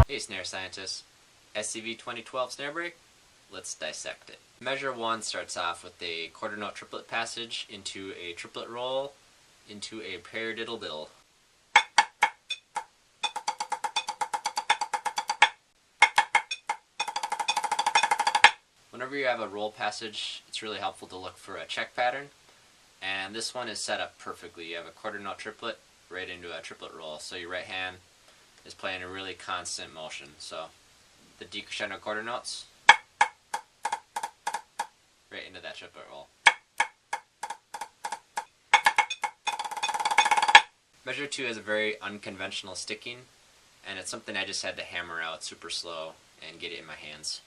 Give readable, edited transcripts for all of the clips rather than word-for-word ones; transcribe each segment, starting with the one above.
Hey snare scientists, SCV 2012 snare break, let's dissect it. Measure 1 starts off with a quarter note triplet passage into a triplet roll into a paradiddle diddle. Whenever you have a roll passage, it's really helpful to look for a check pattern, and this one is set up perfectly. You have a quarter note triplet right into a triplet roll, so your right hand is playing a really constant motion. So the decrescendo quarter notes right into that triplet roll. Measure 2 has a very unconventional sticking, and it's something I just had to hammer out super slow and get it in my hands.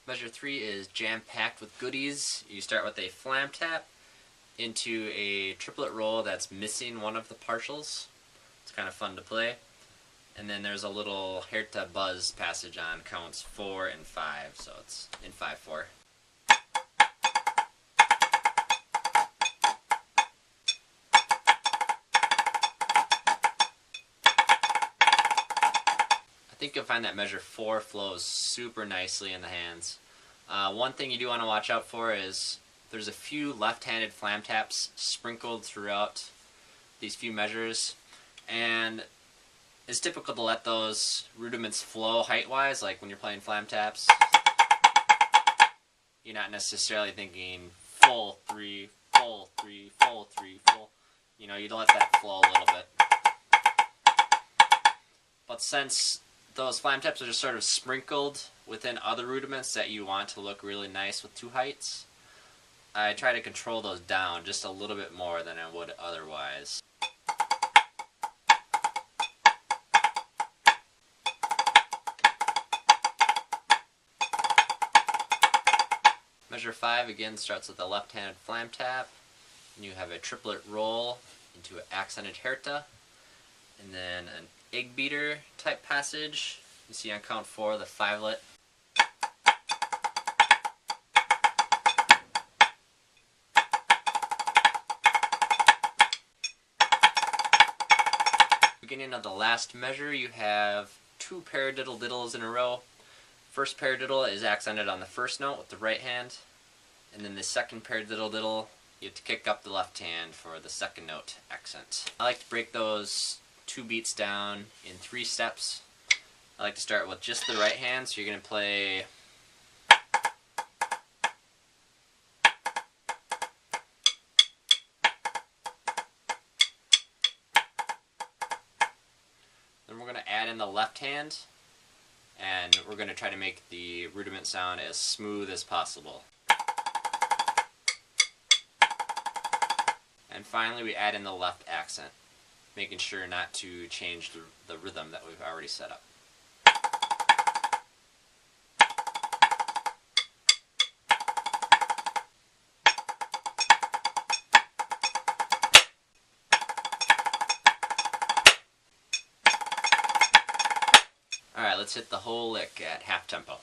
Measure 3 is jam-packed with goodies. You start with a flam tap into a triplet roll that's missing one of the partials. It's kind of fun to play. And then there's a little Herta buzz passage on counts 4 and 5, so it's in 5/4. I think you'll find that measure 4 flows super nicely in the hands. One thing you do want to watch out for is there's a few left-handed flam taps sprinkled throughout these few measures, and it's typical to let those rudiments flow height-wise, like when you're playing flam taps. You're not necessarily thinking full 3, full 3, full 3, full. You know, you'd let that flow a little bit. But since those flam taps are just sort of sprinkled within other rudiments that you want to look really nice with 2 heights, I try to control those down just a little bit more than I would otherwise. Measure 5 again starts with a left-handed flam tap, and you have a triplet roll into an accented Herta, and then an egg beater type passage. You see on count 4 the 5-lit. Beginning of the last measure, you have 2 paradiddle diddles in a row. First paradiddle is accented on the first note with the right hand, and then the second paradiddle diddle, you have to kick up the left hand for the second note accent. I like to break those 2 beats down in 3 steps. I like to start with just the right hand, so you're going to play then we're going to add in the left hand, and we're going to try to make the rudiment sound as smooth as possible. And finally we add in the left accent, making sure not to change the rhythm that we've already set up. Alright, let's hit the whole lick at half tempo.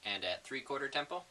And at 3/4 tempo.